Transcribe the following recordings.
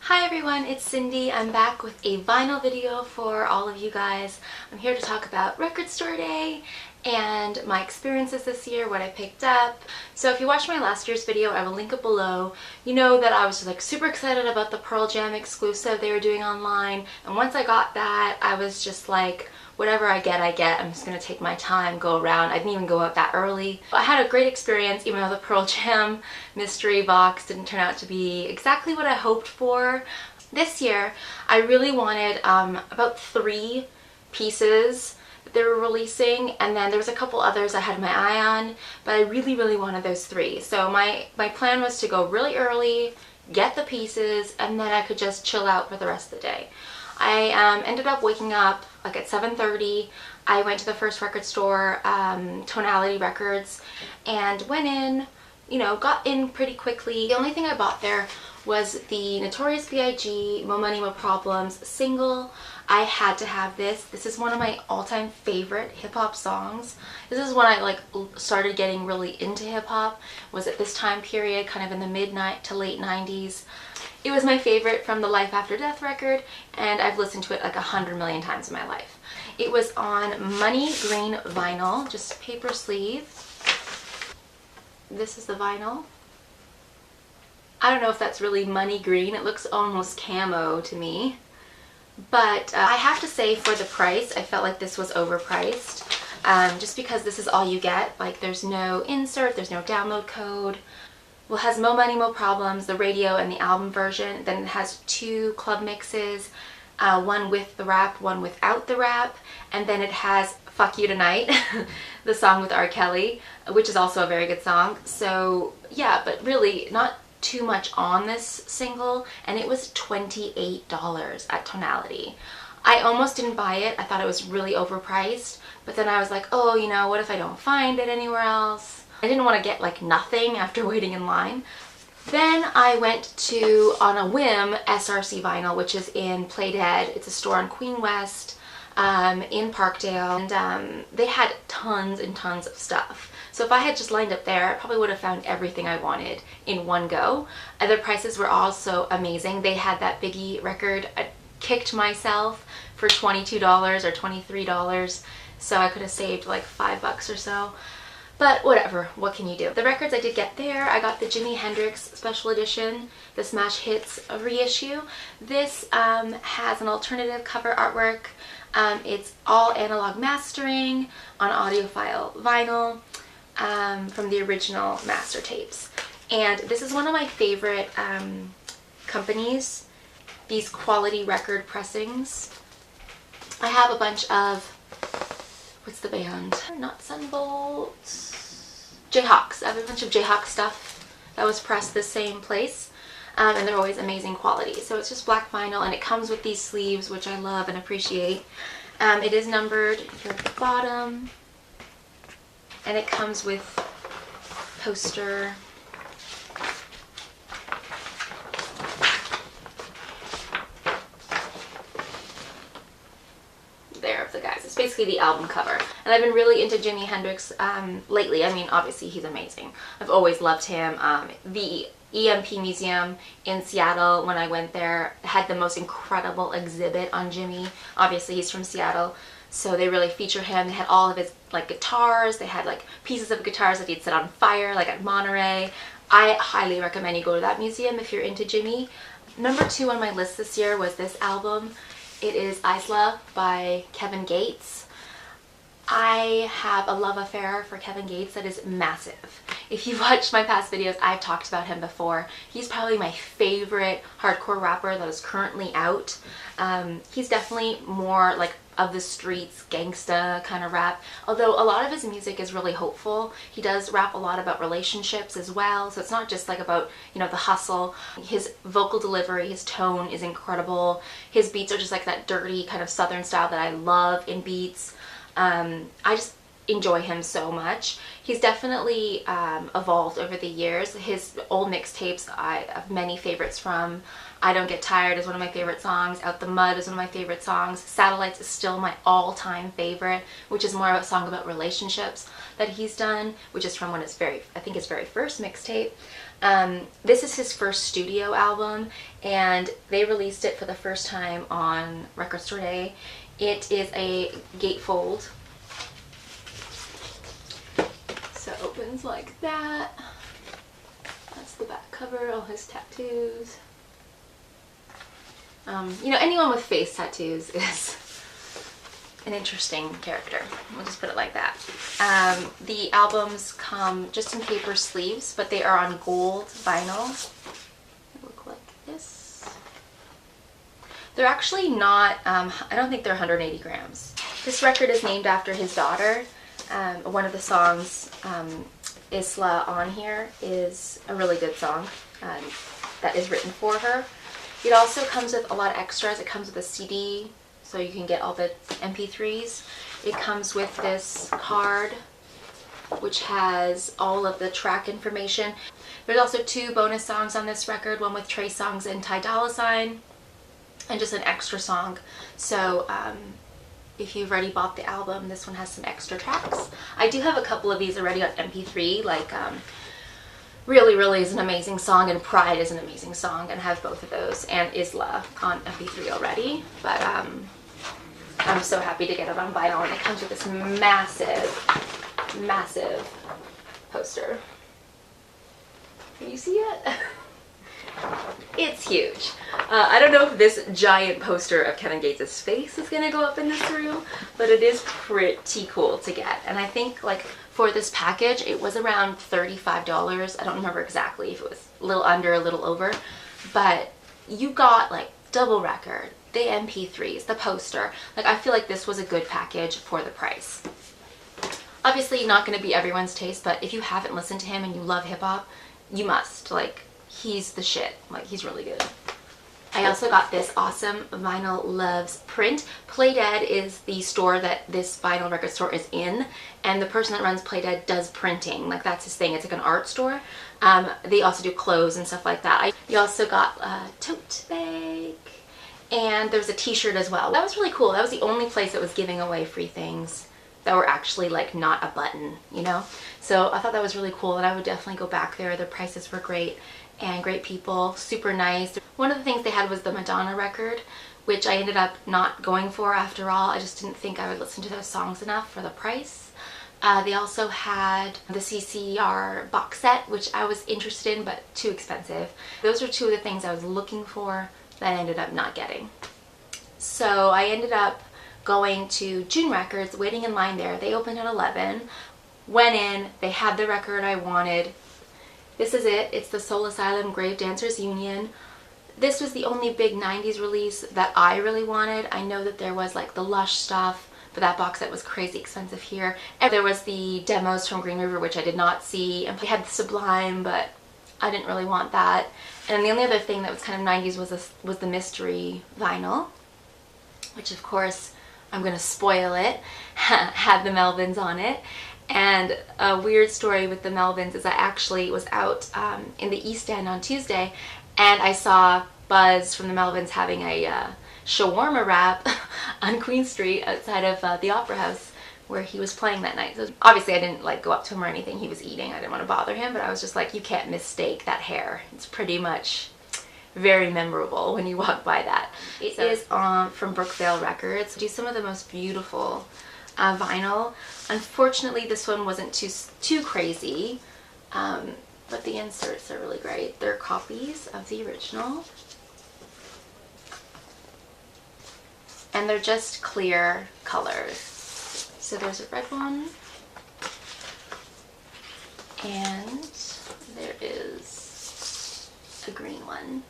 Hi everyone, it's Cindy. I'm back with a vinyl video for all of you guys. I'm here to talk about record store day and my experiences this year, what I picked up. So if you watched my last year's video, I will link it below. You know that I was just like super excited about the Pearl Jam exclusive they were doing online, and once I got that, I was just like, whatever I get, I get. I'm just gonna take my time, go around. I didn't even go out that early. I had a great experience, even though the Pearl Jam mystery box didn't turn out to be exactly what I hoped for. This year, I really wanted about 3 pieces that they were releasing, and then there was a couple others I had my eye on, but I really wanted those 3. So my plan was to go really early, get the pieces, and then I could just chill out for the rest of the day. I ended up waking up like at 7:30. I went to the first record store, Tonality Records, and went in, you know, got in pretty quickly. The only thing I bought there was the Notorious B.I.G. Mo Money Mo Problems single. I had to have this. This is one of my all-time favorite hip-hop songs. This is when I started getting really into hip-hop, was at this time period, kind of in the mid to late 90s. It was my favorite from the Life After Death record, and I've listened to it like 100 million times in my life. It was on money green vinyl, just paper sleeve. This is the vinyl. I don't know if that's really money green. It looks almost camo to me. But I have to say, for the price, I felt like this was overpriced. Just because this is all you get. Like, there's no insert, there's no download code. Well, it has Mo Money Mo Problems, the radio and the album version. Then it has 2 club mixes, one with the rap, one without the rap. And then it has Fuck You Tonight, the song with R. Kelly, which is also a very good song. So yeah, but really not too much on this single, and it was $28 at Tonality. I almost didn't buy it. I thought it was really overpriced, but then I was like, oh, you know, what if I don't find it anywhere else? I didn't want to get like nothing after waiting in line. Then I went to, on a whim, SRC Vinyl, which is in Play Dead. It's a store on Queen West in Parkdale, and they had tons and tons of stuff. So if I had just lined up there, I probably would have found everything I wanted in one go. Their prices were also amazing. They had that Biggie record. I kicked myself for $22 or $23, so I could have saved like $5 or so. But whatever, what can you do? The records I did get there, I got the Jimi Hendrix Special Edition, the Smash Hits reissue. This has an alternative cover artwork. It's all analog mastering on audiophile vinyl from the original master tapes. And this is one of my favorite companies, these quality record pressings. I have a bunch of, what's the band? Not Sunvolt. Jayhawks. I have a bunch of Jayhawk stuff that was pressed the same place, and they're always amazing quality. So it's just black vinyl, and it comes with these sleeves, which I love and appreciate. It is numbered here at the bottom, and it comes with poster. There of the guys. It's basically the album cover. And I've been really into Jimi Hendrix lately. I mean, obviously he's amazing. I've always loved him. The EMP Museum in Seattle, when I went there, had the most incredible exhibit on Jimmy. Obviously he's from Seattle, so they really feature him. They had all of his like guitars. They had like pieces of guitars that he'd set on fire, like at Monterey. I highly recommend you go to that museum if you're into Jimmy. Number 2 on my list this year was this album. It is Isla by Kevin Gates. I have a love affair for Kevin Gates that is massive. If you've watched my past videos, I've talked about him before. He's probably my favorite hardcore rapper that is currently out. He's definitely more like of the streets, gangsta kind of rap, although a lot of his music is really hopeful. He does rap a lot about relationships as well, so it's not just like about, you know, the hustle. His vocal delivery, his tone is incredible. His beats are just like that dirty kind of southern style that I love in beats. I just enjoy him so much. He's definitely evolved over the years. His old mixtapes I have many favorites from. I Don't Get Tired is one of my favorite songs. Out the Mud is one of my favorite songs. Satellites is still my all-time favorite, which is more of a song about relationships that he's done, which is from when I think his very first mixtape. This is his first studio album, and they released it for the first time on Record Store Day. It is a gatefold. So it opens like that. That's the back cover, all his tattoos. You know, anyone with face tattoos is an interesting character. We'll just put it like that. The albums come just in paper sleeves, but they are on gold vinyl. They look like this. They're actually not, I don't think they're 180 grams. This record is named after his daughter. One of the songs, Isla on here, is a really good song that is written for her. It also comes with a lot of extras. It comes with a CD, so you can get all the MP3s. It comes with this card, which has all of the track information. There's also 2 bonus songs on this record, one with Trey Songz and Ty Dolla $ign, and just an extra song. So if you've already bought the album, this one has some extra tracks. I do have a couple of these already on MP3, like Really Really is an amazing song, and Pride is an amazing song, and I have both of those, and Isla on MP3 already. But I'm so happy to get it on vinyl, and it comes with this massive, massive poster. Can you see it? It's huge. I don't know if this giant poster of Kevin Gates' face is gonna go up in this room, but it is pretty cool to get. And I think, like, for this package, it was around $35. I don't remember exactly if it was a little under, a little over, but you got like double record, the MP3s, the poster. Like, I feel like this was a good package for the price. Obviously not going to be everyone's taste, but if you haven't listened to him and you love hip-hop, you must. Like, he's the shit. Like, he's really good. I also got this awesome Vinyl Loves print. Play Dead is the store that this vinyl record store is in, and the person that runs Play Dead does printing. Like, that's his thing. It's like an art store. They also do clothes and stuff like that. You also got a tote bag, and there's a t-shirt as well. That was really cool. That was the only place that was giving away free things that were actually like not a button, you know? So I thought that was really cool, and I would definitely go back there. The prices were great, and great people, super nice. One of the things they had was the Madonna record, which I ended up not going for after all. I just didn't think I would listen to those songs enough for the price. They also had the CCR box set, which I was interested in, but too expensive. Those are 2 of the things I was looking for that I ended up not getting. So I ended up going to June Records, waiting in line there. They opened at 11. Went in, they had the record I wanted. This is it. It's the Soul Asylum Grave Dancers Union. This was the only big 90s release that I really wanted. I know that there was like the Lush stuff, but that box set was crazy expensive here. And there was the demos from Green River, which I did not see. And we had the Sublime, but I didn't really want that. And the only other thing that was kind of 90s was the Mystery vinyl, which of course, I'm going to spoil it, had the Melvins on it. And a weird story with the Melvins is I actually was out in the East End on Tuesday, and I saw Buzz from the Melvins having a shawarma wrap on Queen Street outside of the Opera House where he was playing that night. So obviously I didn't like go up to him or anything. He was eating. I didn't want to bother him, but I was just like, you can't mistake that hair. It's pretty much very memorable when you walk by that. It is from Brookvale Records. Do some of the most beautiful vinyl. Unfortunately, this one wasn't too crazy, but the inserts are really great. They're copies of the original, and they're just clear colors. So there's a red one, and there is a green one.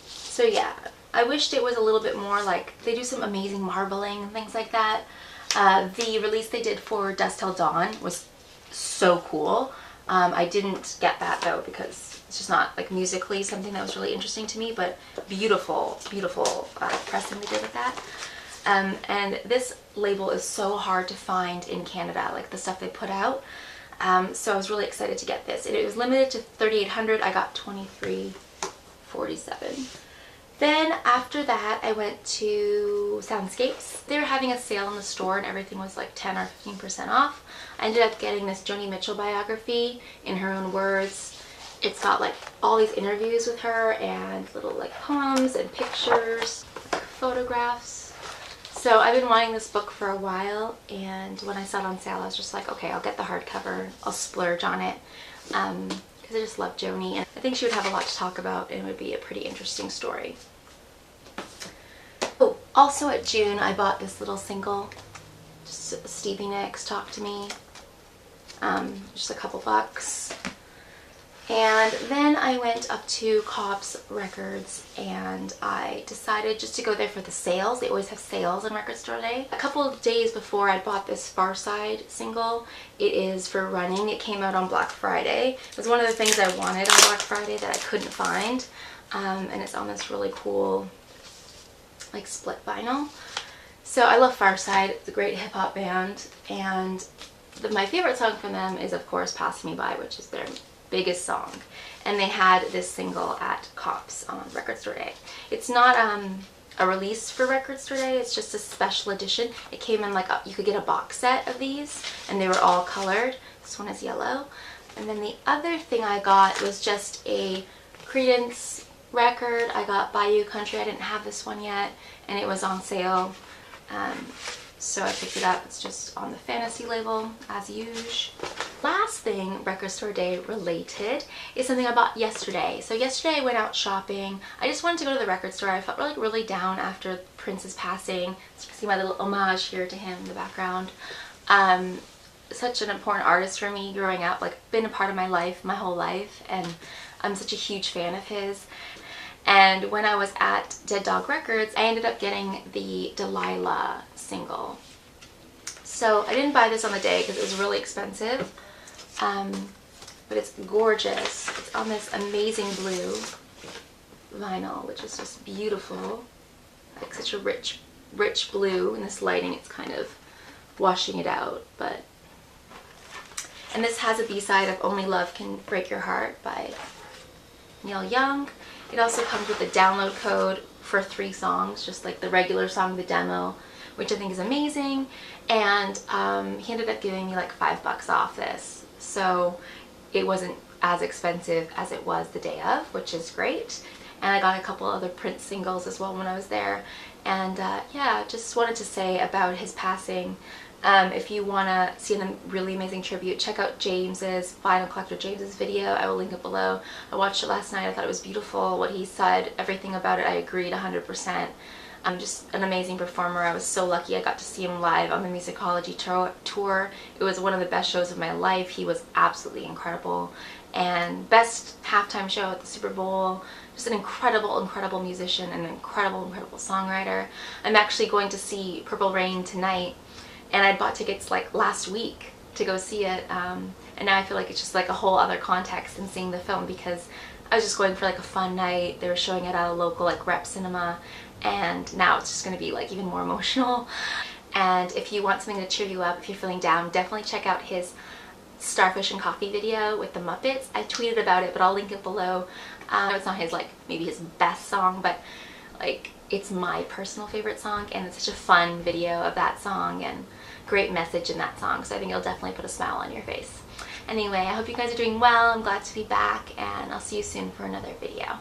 So yeah, I wished it was a little bit more like, they do some amazing marbling and things like that. The release they did for Dusk Till Dawn was so cool. I didn't get that though because it's just not like musically something that was really interesting to me, but beautiful, beautiful pressing they did with that. And this label is so hard to find in Canada, like the stuff they put out. So I was really excited to get this. It was limited to 3,800. I got 2,347. Then after that, I went to Soundscapes. They were having a sale in the store and everything was like 10 or 15% off. I ended up getting this Joni Mitchell biography in her own words. It's got like all these interviews with her and little like poems and pictures, photographs. So I've been wanting this book for a while, and when I saw it on sale I was just like, okay, I'll get the hardcover, I'll splurge on it, because I just love Joni and I think she would have a lot to talk about and it would be a pretty interesting story. Oh, also at June I bought this little single, just Stevie Nicks, Talk to Me, just a couple bucks. And then I went up to Cobb's Records and I decided just to go there for the sales. They always have sales on Record Store Day. A couple of days before I bought this Far Side single. It is for running. It came out on Black Friday. It was one of the things I wanted on Black Friday that I couldn't find. And it's on this really cool like split vinyl. So I love Far Side. It's a great hip hop band, and my favorite song from them is of course Pass Me By, which is their biggest song, and they had this single at Cobb's on Record Store Day. It's not a release for Record Store Day, it's just a special edition. It came in like you could get a box set of these and they were all colored. This one is yellow. And then the other thing I got was just a Creedence record. I got Bayou Country. I didn't have this one yet and it was on sale, so I picked it up. It's just on the Fantasy label as usual. Last thing Record Store Day related is something I bought yesterday. So yesterday I went out shopping. I just wanted to go to the record store. I felt really down after Prince's passing. So you can see my little homage here to him in the background. Such an important artist for me growing up, like been a part of my life my whole life, and I'm such a huge fan of his. And when I was at Dead Dog Records, I ended up getting the Delilah single. So I didn't buy this on the day because it was really expensive, but it's gorgeous. It's on this amazing blue vinyl, which is just beautiful. Like such a rich blue. In this lighting, it's kind of washing it out. And this has a B-side of Only Love Can Break Your Heart by Neil Young. It also comes with a download code for 3 songs, just like the regular song, the demo, which I think is amazing. And he ended up giving me like $5 off this, so it wasn't as expensive as it was the day of, which is great. And I got a couple other Prince singles as well when I was there. And yeah, just wanted to say about his passing, if you want to see a really amazing tribute, check out James's, Vinyl Collector James's video. I will link it below. I watched it last night. I thought it was beautiful. What he said, everything about it, I agreed 100%. Just an amazing performer. I was so lucky I got to see him live on the Musicology tour. It was one of the best shows of my life. He was absolutely incredible. And best halftime show at the Super Bowl. Just an incredible musician and an incredible songwriter. I'm actually going to see Purple Rain tonight, and I bought tickets like last week to go see it, and now I feel like it's just like a whole other context than seeing the film, because I was just going for like a fun night. They were showing it at a local like rep cinema, and now it's just going to be like even more emotional. And if you want something to cheer you up, if you're feeling down, definitely check out his Starfish and Coffee video with the Muppets. I tweeted about it, but I'll link it below. It's not his, like, maybe his best song, but like it's my personal favorite song, and it's such a fun video of that song and great message in that song, so I think it'll definitely put a smile on your face. Anyway, I hope you guys are doing well. I'm glad to be back, and I'll see you soon for another video.